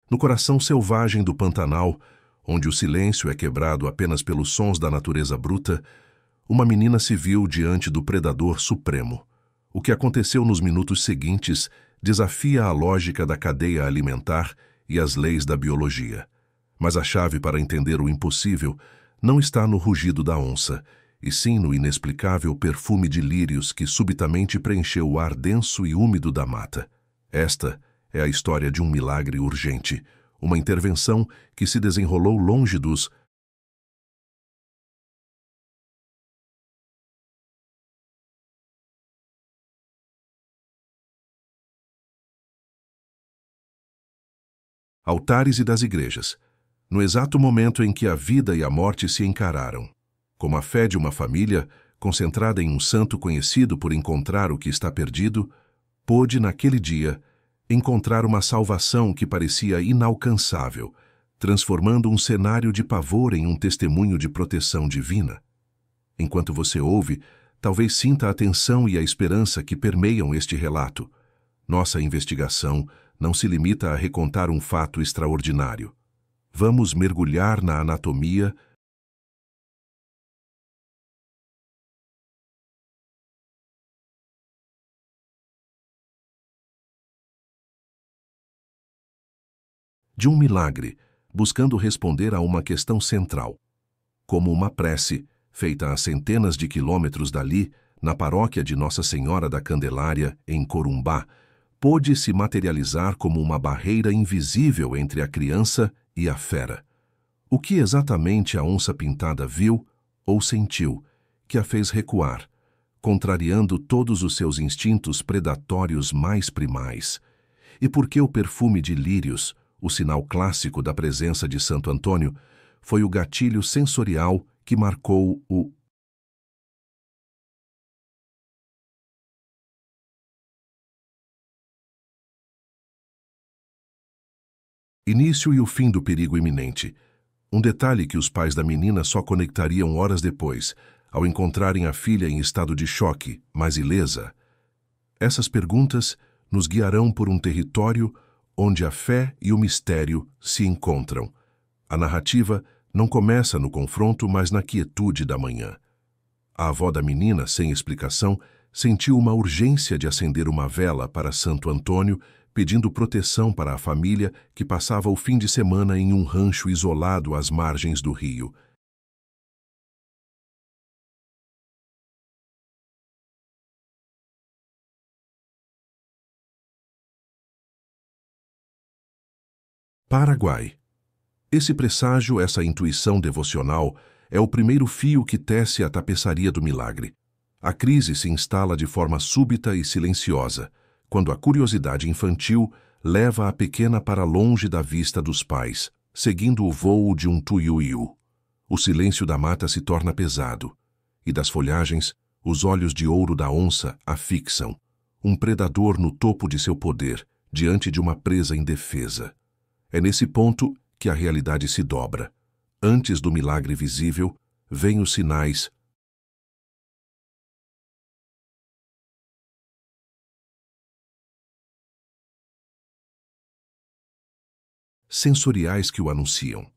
No coração selvagem do Pantanal, onde o silêncio é quebrado apenas pelos sons da natureza bruta, uma menina se viu diante do predador supremo. O que aconteceu nos minutos seguintes desafia a lógica da cadeia alimentar e as leis da biologia. Mas a chave para entender o impossível não está no rugido da onça, e sim no inexplicável perfume de lírios que subitamente preencheu o ar denso e úmido da mata. Esta é a história de um milagre urgente, uma intervenção que se desenrolou longe dos altares e das igrejas, no exato momento em que a vida e a morte se encararam. Como a fé de uma família, concentrada em um santo conhecido por encontrar o que está perdido, pôde, naquele dia, encontrar uma salvação que parecia inalcançável, transformando um cenário de pavor em um testemunho de proteção divina. Enquanto você ouve, talvez sinta a atenção e a esperança que permeiam este relato. Nossa investigação não se limita a recontar um fato extraordinário. Vamos mergulhar na anatomia de um milagre, buscando responder a uma questão central. Como uma prece, feita a centenas de quilômetros dali, na paróquia de Nossa Senhora da Candelária, em Corumbá, pôde se materializar como uma barreira invisível entre a criança e a fera. O que exatamente a onça-pintada viu ou sentiu que a fez recuar, contrariando todos os seus instintos predatórios mais primais? E por que o perfume de lírios, o sinal clássico da presença de Santo Antônio, foi o gatilho sensorial que marcou o início e o fim do perigo iminente? Um detalhe que os pais da menina só conectariam horas depois, ao encontrarem a filha em estado de choque, mas ilesa. Essas perguntas nos guiarão por um território onde a fé e o mistério se encontram. A narrativa não começa no confronto, mas na quietude da manhã. A avó da menina, sem explicação, sentiu uma urgência de acender uma vela para Santo Antônio, pedindo proteção para a família que passava o fim de semana em um rancho isolado às margens do rio. Paraguai. Esse presságio, essa intuição devocional, é o primeiro fio que tece a tapeçaria do milagre. A crise se instala de forma súbita e silenciosa, quando a curiosidade infantil leva a pequena para longe da vista dos pais, seguindo o vôo de um tuiuiu. O silêncio da mata se torna pesado, e das folhagens, os olhos de ouro da onça a fixam, um predador no topo de seu poder, diante de uma presa indefesa. É nesse ponto que a realidade se dobra. Antes do milagre visível, vêm os sinais sensoriais que o anunciam.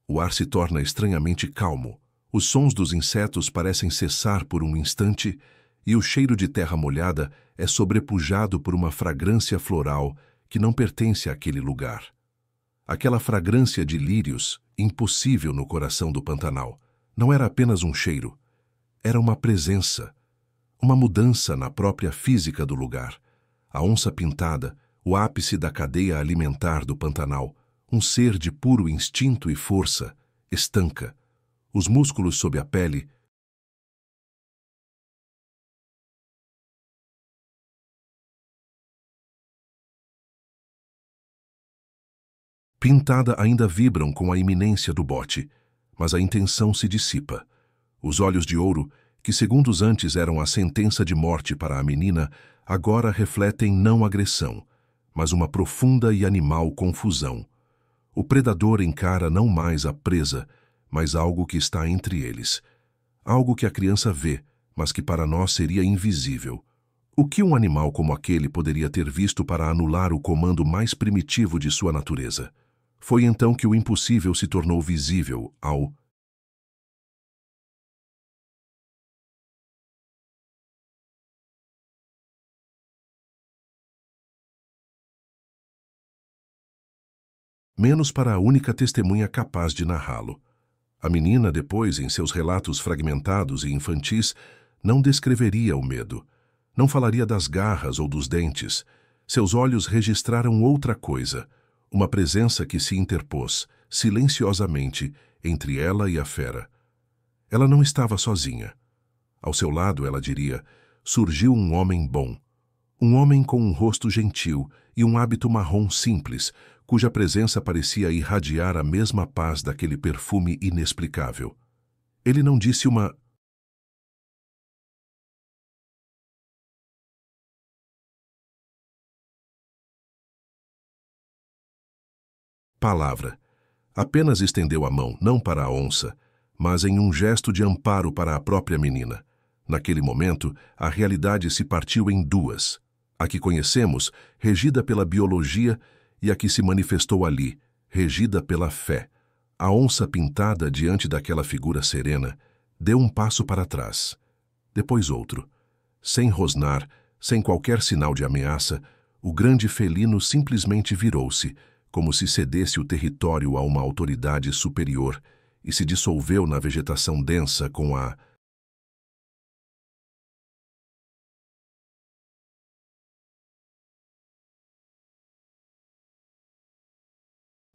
O ar se torna estranhamente calmo, os sons dos insetos parecem cessar por um instante e o cheiro de terra molhada é sobrepujado por uma fragrância floral que não pertence àquele lugar. Aquela fragrância de lírios, impossível no coração do Pantanal, não era apenas um cheiro, era uma presença, uma mudança na própria física do lugar. A onça pintada, o ápice da cadeia alimentar do Pantanal, um ser de puro instinto e força, estanca. Os músculos sob a pele pintada ainda vibram com a iminência do bote, mas a intenção se dissipa. Os olhos de ouro, que segundos antes eram a sentença de morte para a menina, agora refletem não agressão, mas uma profunda e animal confusão. O predador encara não mais a presa, mas algo que está entre eles. Algo que a criança vê, mas que para nós seria invisível. O que um animal como aquele poderia ter visto para anular o comando mais primitivo de sua natureza? Foi então que o impossível se tornou visível ao menos para a única testemunha capaz de narrá-lo. A menina, depois, em seus relatos fragmentados e infantis, não descreveria o medo, não falaria das garras ou dos dentes. Seus olhos registraram outra coisa, uma presença que se interpôs, silenciosamente, entre ela e a fera. Ela não estava sozinha. Ao seu lado, ela diria, surgiu um homem bom. Um homem com um rosto gentil e um hábito marrom simples, cuja presença parecia irradiar a mesma paz daquele perfume inexplicável. Ele não disse uma palavra. Apenas estendeu a mão, não para a onça, mas em um gesto de amparo para a própria menina. Naquele momento, a realidade se partiu em duas. A que conhecemos, regida pela biologia, e a que se manifestou ali, regida pela fé. A onça pintada diante daquela figura serena deu um passo para trás, depois outro. Sem rosnar, sem qualquer sinal de ameaça, o grande felino simplesmente virou-se, como se cedesse o território a uma autoridade superior, e se dissolveu na vegetação densa com a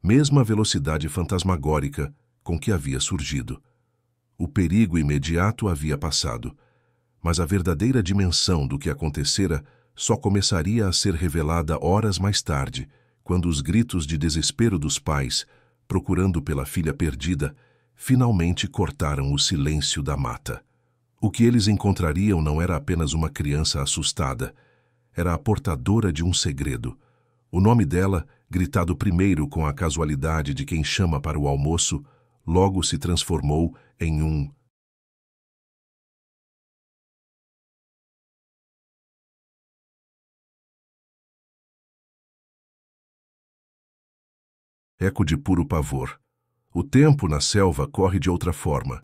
mesma velocidade fantasmagórica com que havia surgido. O perigo imediato havia passado, mas a verdadeira dimensão do que acontecera só começaria a ser revelada horas mais tarde, quando os gritos de desespero dos pais, procurando pela filha perdida, finalmente cortaram o silêncio da mata. O que eles encontrariam não era apenas uma criança assustada, era a portadora de um segredo. O nome dela, gritado primeiro com a casualidade de quem chama para o almoço, logo se transformou em um eco de puro pavor. O tempo na selva corre de outra forma.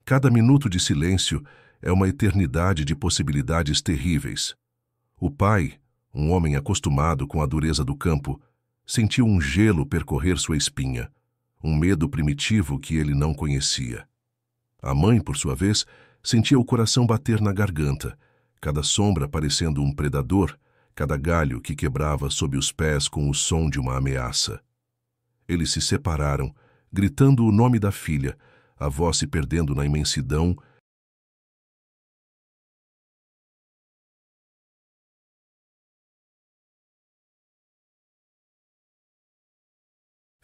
Cada minuto de silêncio é uma eternidade de possibilidades terríveis. O pai, um homem acostumado com a dureza do campo, sentiu um gelo percorrer sua espinha, um medo primitivo que ele não conhecia. A mãe, por sua vez, sentia o coração bater na garganta, cada sombra parecendo um predador, cada galho que quebrava sob os pés com o som de uma ameaça. Eles se separaram, gritando o nome da filha, a voz se perdendo na imensidão.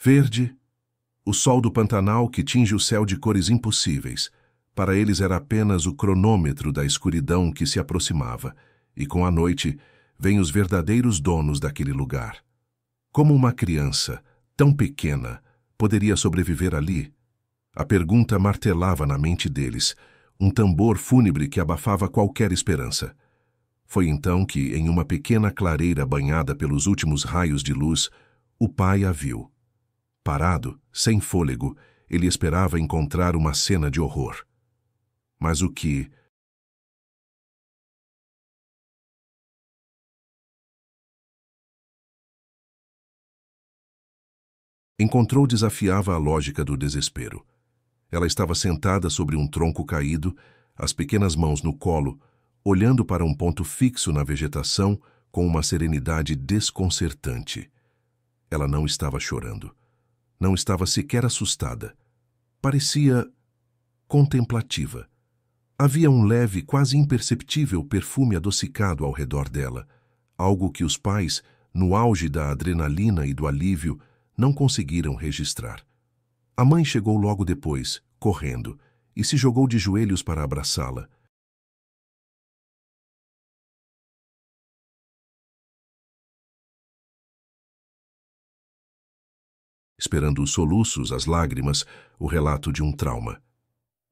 Verde, o sol do Pantanal que tinge o céu de cores impossíveis. Para eles era apenas o cronômetro da escuridão que se aproximava, e com a noite vêm os verdadeiros donos daquele lugar. Como uma criança, tão pequena, poderia sobreviver ali? A pergunta martelava na mente deles, um tambor fúnebre que abafava qualquer esperança. Foi então que, em uma pequena clareira banhada pelos últimos raios de luz, o pai a viu. Parado, sem fôlego, ele esperava encontrar uma cena de horror. Mas o que encontrou desafiava a lógica do desespero. Ela estava sentada sobre um tronco caído, as pequenas mãos no colo, olhando para um ponto fixo na vegetação com uma serenidade desconcertante. Ela não estava chorando. Não estava sequer assustada. Parecia contemplativa. Havia um leve, quase imperceptível perfume adocicado ao redor dela, algo que os pais, no auge da adrenalina e do alívio, não conseguiram registrar. A mãe chegou logo depois, correndo, e se jogou de joelhos para abraçá-la. Esperando os soluços, as lágrimas, o relato de um trauma.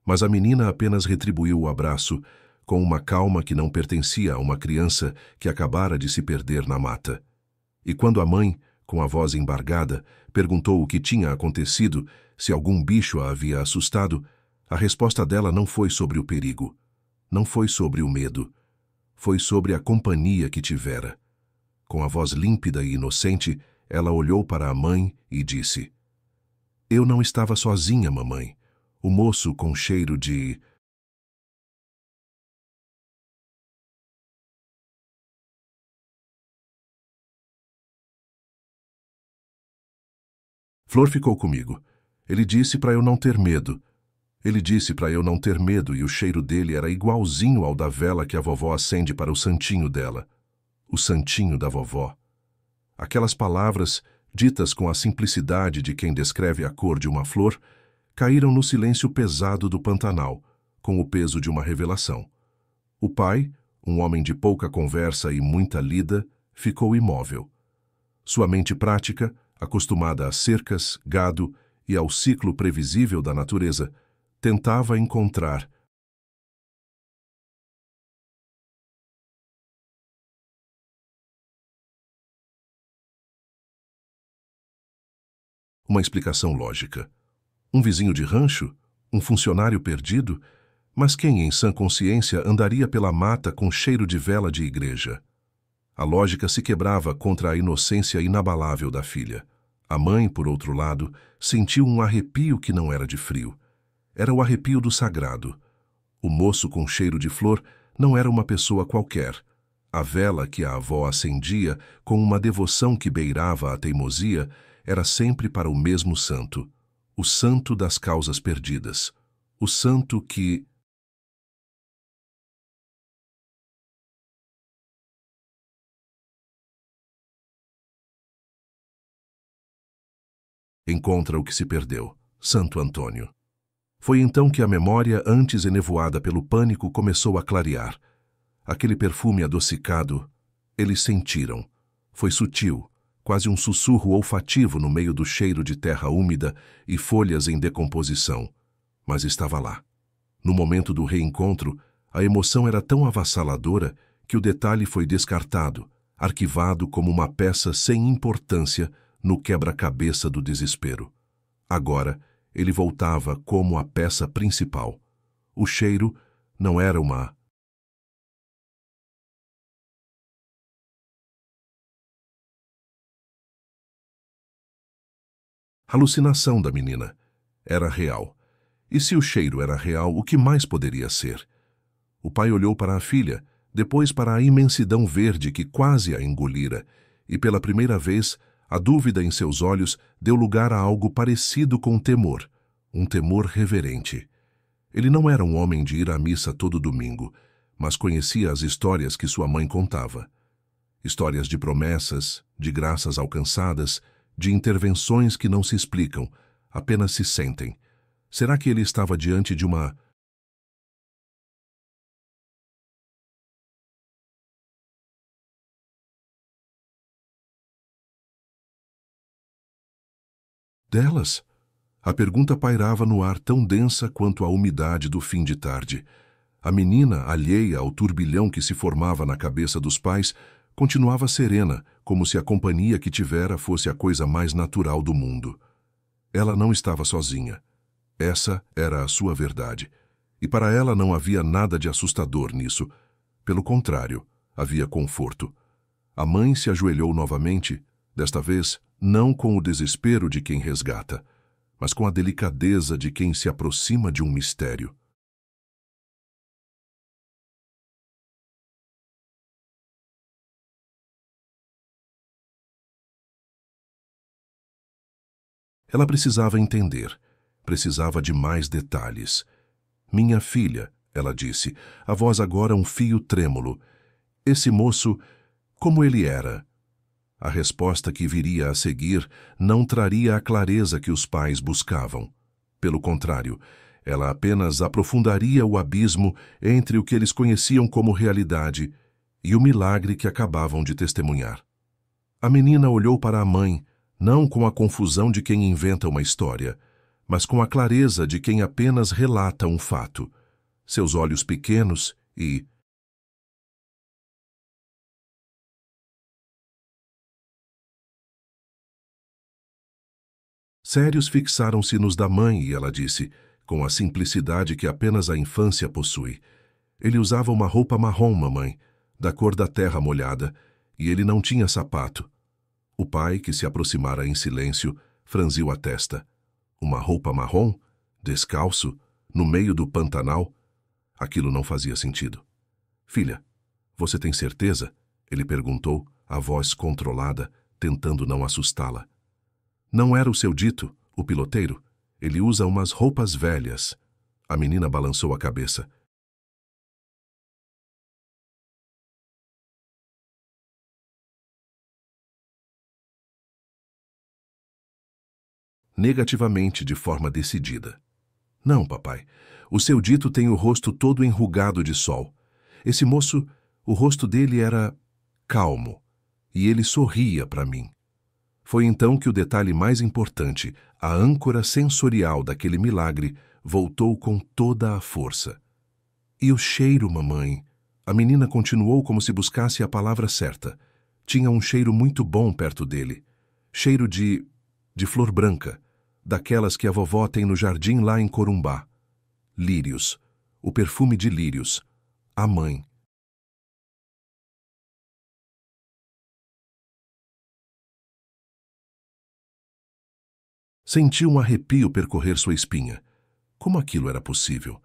Mas a menina apenas retribuiu o abraço, com uma calma que não pertencia a uma criança que acabara de se perder na mata. E quando a mãe, Com a voz embargada, perguntou o que tinha acontecido, se algum bicho a havia assustado. A resposta dela não foi sobre o perigo. Não foi sobre o medo. Foi sobre a companhia que tivera. Com a voz límpida e inocente, ela olhou para a mãe e disse: Eu não estava sozinha, mamãe. O moço com cheiro de... Flor ficou comigo. Ele disse para eu não ter medo. Ele disse para eu não ter medo e o cheiro dele era igualzinho ao da vela que a vovó acende para o santinho dela. O santinho da vovó. Aquelas palavras, ditas com a simplicidade de quem descreve a cor de uma flor, caíram no silêncio pesado do Pantanal, com o peso de uma revelação. O pai, um homem de pouca conversa e muita lida, ficou imóvel. Sua mente prática, acostumada a cercas, gado e ao ciclo previsível da natureza, tentava encontrar uma explicação lógica. Um vizinho de rancho? Um funcionário perdido? Mas quem em sã consciência andaria pela mata com cheiro de vela de igreja? A lógica se quebrava contra a inocência inabalável da filha. A mãe, por outro lado, sentiu um arrepio que não era de frio. Era o arrepio do sagrado. O moço com cheiro de flor não era uma pessoa qualquer. A vela que a avó acendia, com uma devoção que beirava a teimosia, era sempre para o mesmo santo. O santo das causas perdidas. O santo que... encontra o que se perdeu. Santo Antônio. Foi então que a memória, antes enevoada pelo pânico, começou a clarear. Aquele perfume adocicado, eles sentiram. Foi sutil, quase um sussurro olfativo no meio do cheiro de terra úmida e folhas em decomposição. Mas estava lá. No momento do reencontro, a emoção era tão avassaladora que o detalhe foi descartado, arquivado como uma peça sem importância no quebra-cabeça do desespero. Agora, ele voltava como a peça principal. O cheiro não era uma alucinação da menina. Era real. E se o cheiro era real, o que mais poderia ser? O pai olhou para a filha, depois para a imensidão verde que quase a engolira, e pela primeira vez, a dúvida em seus olhos deu lugar a algo parecido com temor, um temor reverente. Ele não era um homem de ir à missa todo domingo, mas conhecia as histórias que sua mãe contava. Histórias de promessas, de graças alcançadas, de intervenções que não se explicam, apenas se sentem. Será que ele estava diante de uma... delas? A pergunta pairava no ar tão densa quanto a umidade do fim de tarde. A menina, alheia ao turbilhão que se formava na cabeça dos pais, continuava serena, como se a companhia que tivera fosse a coisa mais natural do mundo. Ela não estava sozinha. Essa era a sua verdade. E para ela não havia nada de assustador nisso. Pelo contrário, havia conforto. A mãe se ajoelhou novamente, desta vez não com o desespero de quem resgata, mas com a delicadeza de quem se aproxima de um mistério. Ela precisava entender, precisava de mais detalhes. Minha filha, ela disse, a voz agora um fio trêmulo. Esse moço, como ele era? A resposta que viria a seguir não traria a clareza que os pais buscavam. Pelo contrário, ela apenas aprofundaria o abismo entre o que eles conheciam como realidade e o milagre que acabavam de testemunhar. A menina olhou para a mãe, não com a confusão de quem inventa uma história, mas com a clareza de quem apenas relata um fato. Seus olhos pequenos e, Sérios fixaram-se nos da mãe e ela disse, com a simplicidade que apenas a infância possui: ele usava uma roupa marrom, mamãe, da cor da terra molhada, e ele não tinha sapato. O pai, que se aproximara em silêncio, franziu a testa. Uma roupa marrom? Descalço? No meio do Pantanal? Aquilo não fazia sentido. Filha, você tem certeza? Ele perguntou, a voz controlada, tentando não assustá-la. Não era o seu dito, o piloteiro? Ele usa umas roupas velhas. A menina balançou a cabeça. Negativamente, de forma decidida. Não, papai. O seu dito tem o rosto todo enrugado de sol. Esse moço, o rosto dele era calmo, e ele sorria para mim. Foi então que o detalhe mais importante, a âncora sensorial daquele milagre, voltou com toda a força. E o cheiro, mamãe? A menina continuou como se buscasse a palavra certa. Tinha um cheiro muito bom perto dele. Cheiro de flor branca, daquelas que a vovó tem no jardim lá em Corumbá. Lírios. O perfume de lírios. A mãe. Sentiu um arrepio percorrer sua espinha. Como aquilo era possível?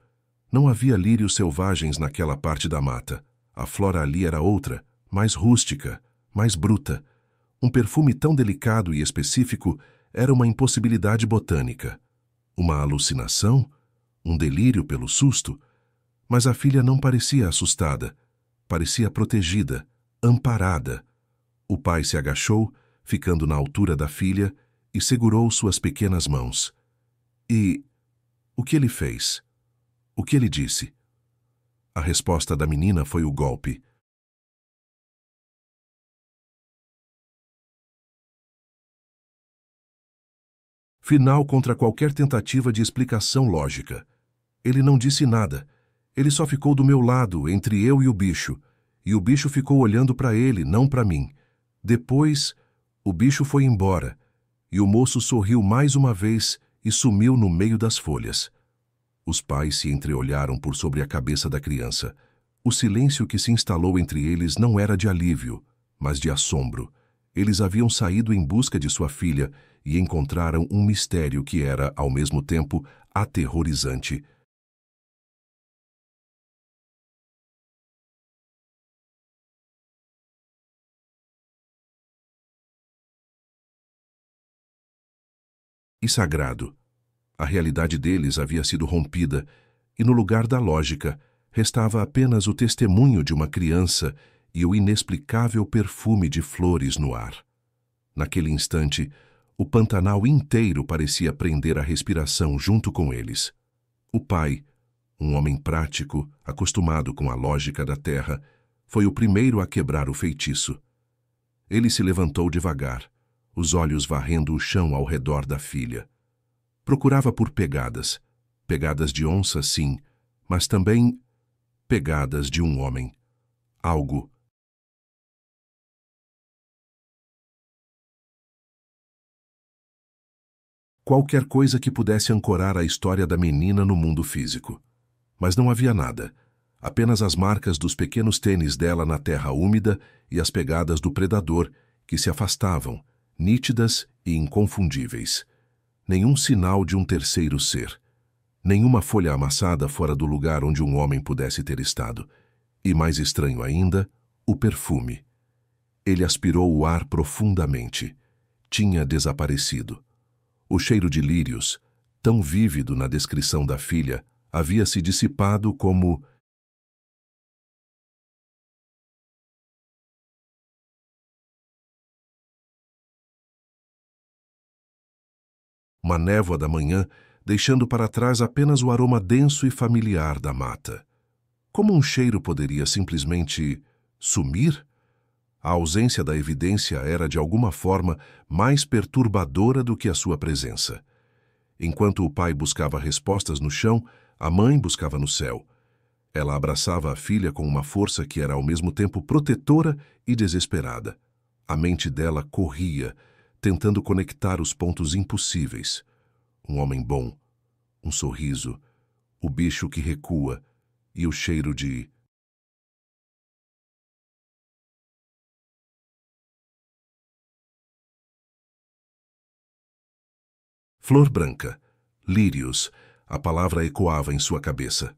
Não havia lírios selvagens naquela parte da mata. A flora ali era outra, mais rústica, mais bruta. Um perfume tão delicado e específico era uma impossibilidade botânica. Uma alucinação? Um delírio pelo susto? Mas a filha não parecia assustada. Parecia protegida, amparada. O pai se agachou, ficando na altura da filha, e segurou suas pequenas mãos. E o que ele fez? O que ele disse? A resposta da menina foi o golpe. Final contra qualquer tentativa de explicação lógica. Ele não disse nada. Ele só ficou do meu lado, entre eu e o bicho ficou olhando para ele, não para mim. Depois, o bicho foi embora, e o moço sorriu mais uma vez e sumiu no meio das folhas. Os pais se entreolharam por sobre a cabeça da criança. O silêncio que se instalou entre eles não era de alívio, mas de assombro. Eles haviam saído em busca de sua filha e encontraram um mistério que era, ao mesmo tempo, aterrorizante. E sagrado. A realidade deles havia sido rompida, e no lugar da lógica, restava apenas o testemunho de uma criança e o inexplicável perfume de flores no ar. Naquele instante, o Pantanal inteiro parecia prender a respiração junto com eles. O pai, um homem prático, acostumado com a lógica da terra, foi o primeiro a quebrar o feitiço. Ele se levantou devagar, os olhos varrendo o chão ao redor da filha. Procurava por pegadas. Pegadas de onça, sim, mas também pegadas de um homem. Algo. Qualquer coisa que pudesse ancorar a história da menina no mundo físico. Mas não havia nada. Apenas as marcas dos pequenos tênis dela na terra úmida e as pegadas do predador, que se afastavam, nítidas e inconfundíveis. Nenhum sinal de um terceiro ser. Nenhuma folha amassada fora do lugar onde um homem pudesse ter estado. E mais estranho ainda, o perfume. Ele aspirou o ar profundamente. Tinha desaparecido. O cheiro de lírios, tão vívido na descrição da filha, havia se dissipado como... uma névoa da manhã, deixando para trás apenas o aroma denso e familiar da mata. Como um cheiro poderia simplesmente sumir? A ausência da evidência era, de alguma forma, mais perturbadora do que a sua presença. Enquanto o pai buscava respostas no chão, a mãe buscava no céu. Ela abraçava a filha com uma força que era ao mesmo tempo protetora e desesperada. A mente dela corria, tentando conectar os pontos impossíveis. Um homem bom, um sorriso, o bicho que recua e o cheiro de... Flor branca. Lírios. A palavra ecoava em sua cabeça.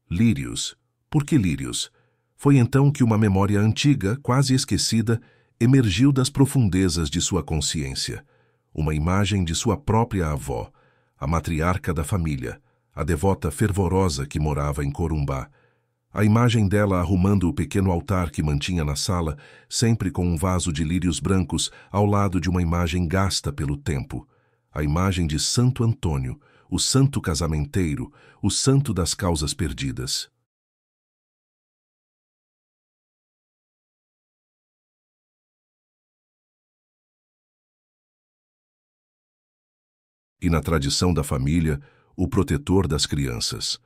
Lírios. Por que lírios? Foi então que uma memória antiga, quase esquecida, emergiu das profundezas de sua consciência. Uma imagem de sua própria avó, a matriarca da família, a devota fervorosa que morava em Corumbá. A imagem dela arrumando o pequeno altar que mantinha na sala, sempre com um vaso de lírios brancos ao lado de uma imagem gasta pelo tempo. A imagem de Santo Antônio, o santo casamenteiro, o santo das causas perdidas. E na tradição da família, o protetor das crianças.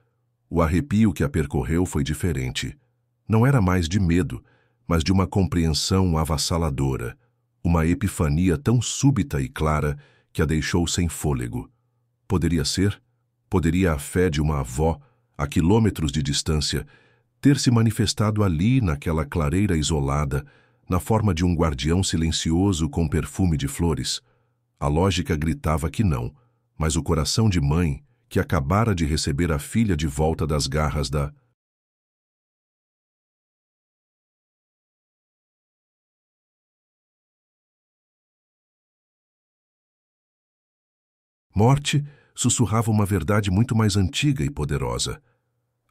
O arrepio que a percorreu foi diferente. Não era mais de medo, mas de uma compreensão avassaladora, uma epifania tão súbita e clara que a deixou sem fôlego. Poderia ser? Poderia a fé de uma avó, a quilômetros de distância, ter se manifestado ali naquela clareira isolada, na forma de um guardião silencioso com perfume de flores? A lógica gritava que não, mas o coração de mãe, que acabara de receber a filha de volta das garras da morte, sussurrava uma verdade muito mais antiga e poderosa.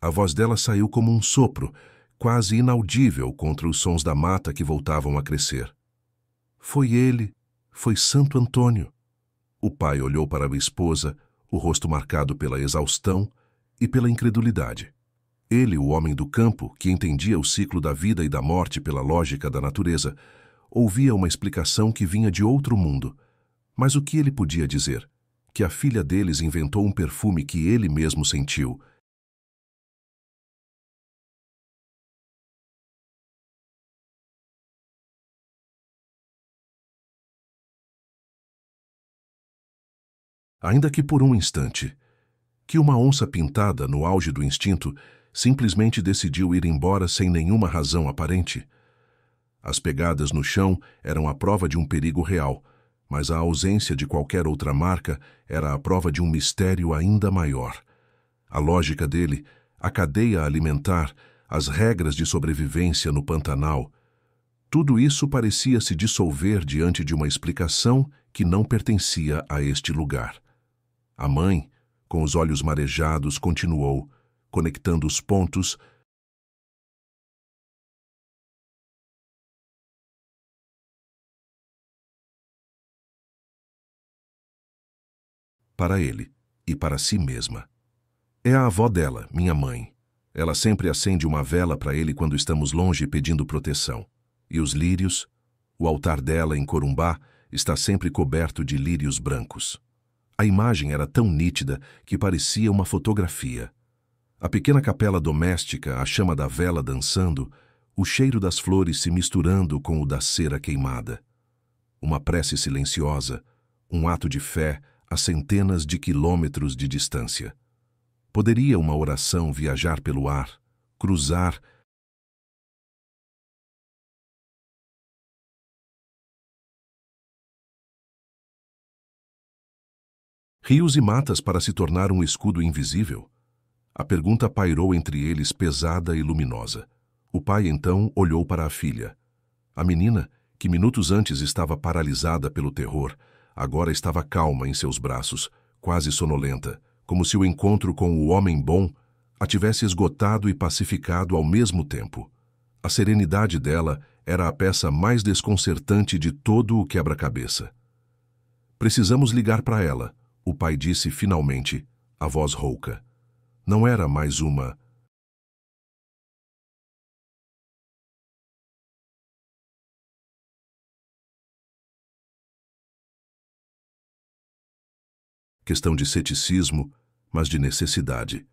A voz dela saiu como um sopro, quase inaudível contra os sons da mata que voltavam a crescer. Foi ele, foi Santo Antônio. O pai olhou para a esposa, o rosto marcado pela exaustão e pela incredulidade. Ele, o homem do campo, que entendia o ciclo da vida e da morte pela lógica da natureza, ouvia uma explicação que vinha de outro mundo. Mas o que ele podia dizer? Que a filha deles inventou um perfume que ele mesmo sentiu. Ainda que por um instante, que uma onça pintada no auge do instinto simplesmente decidiu ir embora sem nenhuma razão aparente. As pegadas no chão eram a prova de um perigo real, mas a ausência de qualquer outra marca era a prova de um mistério ainda maior. A lógica dele, a cadeia alimentar, as regras de sobrevivência no Pantanal, tudo isso parecia se dissolver diante de uma explicação que não pertencia a este lugar. A mãe, com os olhos marejados, continuou, conectando os pontos. Para ele e para si mesma. É a avó dela, minha mãe. Ela sempre acende uma vela para ele quando estamos longe pedindo proteção. E os lírios? O altar dela em Corumbá está sempre coberto de lírios brancos. A imagem era tão nítida que parecia uma fotografia. A pequena capela doméstica, a chama da vela dançando, o cheiro das flores se misturando com o da cera queimada. Uma prece silenciosa, um ato de fé a centenas de quilômetros de distância. Poderia uma oração viajar pelo ar, cruzar... rios e matas para se tornar um escudo invisível? A pergunta pairou entre eles pesada e luminosa. O pai então olhou para a filha. A menina, que minutos antes estava paralisada pelo terror, agora estava calma em seus braços, quase sonolenta, como se o encontro com o homem bom a tivesse esgotado e pacificado ao mesmo tempo. A serenidade dela era a peça mais desconcertante de todo o quebra-cabeça. Precisamos ligar para ela, o pai disse finalmente, a voz rouca. Não era mais uma questão de ceticismo, mas de necessidade.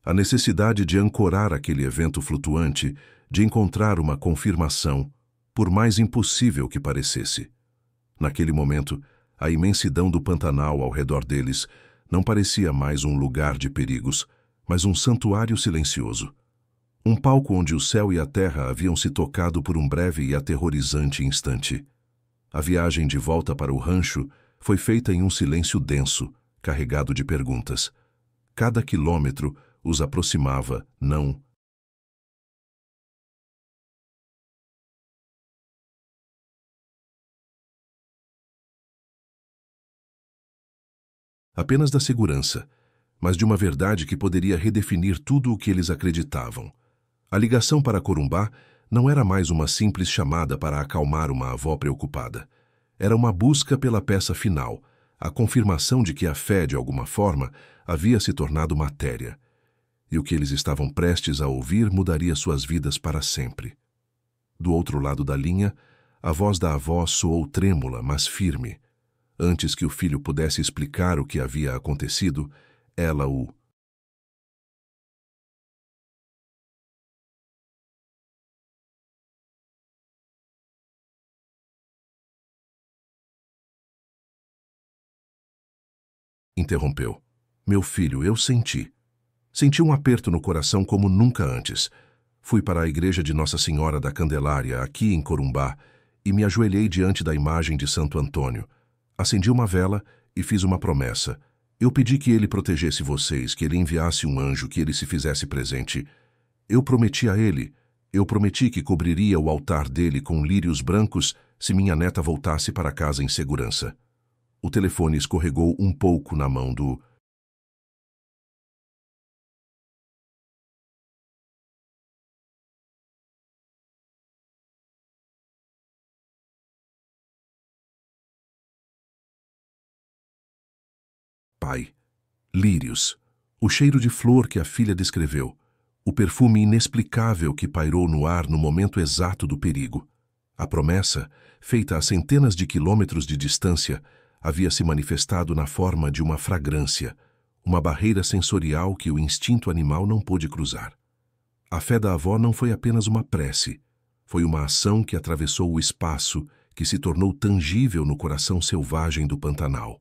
A necessidade de ancorar aquele evento flutuante, de encontrar uma confirmação, por mais impossível que parecesse. Naquele momento, a imensidão do Pantanal ao redor deles não parecia mais um lugar de perigos, mas um santuário silencioso. Um palco onde o céu e a terra haviam se tocado por um breve e aterrorizante instante. A viagem de volta para o rancho foi feita em um silêncio denso, carregado de perguntas. Cada quilômetro os aproximava, não apenas da segurança, mas de uma verdade que poderia redefinir tudo o que eles acreditavam. A ligação para Corumbá não era mais uma simples chamada para acalmar uma avó preocupada. Era uma busca pela peça final, a confirmação de que a fé, de alguma forma, havia se tornado matéria. E o que eles estavam prestes a ouvir mudaria suas vidas para sempre. Do outro lado da linha, a voz da avó soou trêmula, mas firme. Antes que o filho pudesse explicar o que havia acontecido, ela o interrompeu. Meu filho, eu senti. Senti um aperto no coração como nunca antes. Fui para a igreja de Nossa Senhora da Candelária, aqui em Corumbá, e me ajoelhei diante da imagem de Santo Antônio. Acendi uma vela e fiz uma promessa. Eu pedi que ele protegesse vocês, que ele enviasse um anjo, que ele se fizesse presente. Eu prometi a ele, eu prometi que cobriria o altar dele com lírios brancos se minha neta voltasse para casa em segurança. O telefone escorregou um pouco na mão do pai. Lírios. O cheiro de flor que a filha descreveu. O perfume inexplicável que pairou no ar no momento exato do perigo. A promessa, feita a centenas de quilômetros de distância, havia se manifestado na forma de uma fragrância, uma barreira sensorial que o instinto animal não pôde cruzar. A fé da avó não foi apenas uma prece, foi uma ação que atravessou o espaço, que se tornou tangível no coração selvagem do Pantanal.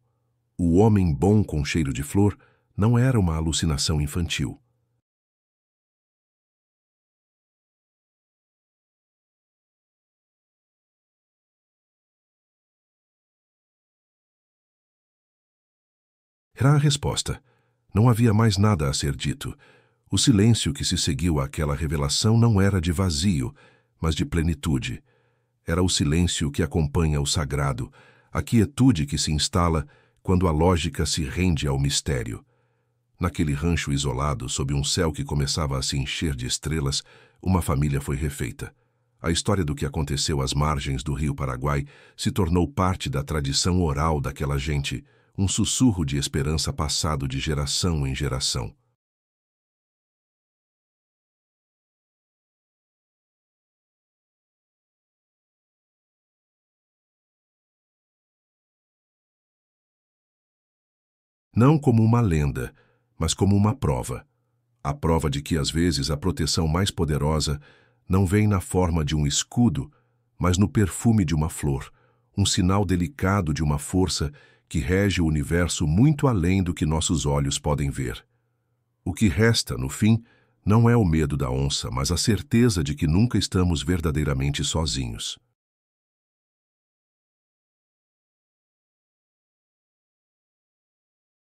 O homem bom com cheiro de flor não era uma alucinação infantil. Era a resposta. Não havia mais nada a ser dito. O silêncio que se seguiu àquela revelação não era de vazio, mas de plenitude. Era o silêncio que acompanha o sagrado, a quietude que se instala quando a lógica se rende ao mistério. Naquele rancho isolado, sob um céu que começava a se encher de estrelas, uma família foi refeita. A história do que aconteceu às margens do rio Paraguai se tornou parte da tradição oral daquela gente, um sussurro de esperança passado de geração em geração. Não como uma lenda, mas como uma prova. A prova de que, às vezes, a proteção mais poderosa não vem na forma de um escudo, mas no perfume de uma flor, um sinal delicado de uma força que rege o universo muito além do que nossos olhos podem ver. O que resta, no fim, não é o medo da onça, mas a certeza de que nunca estamos verdadeiramente sozinhos.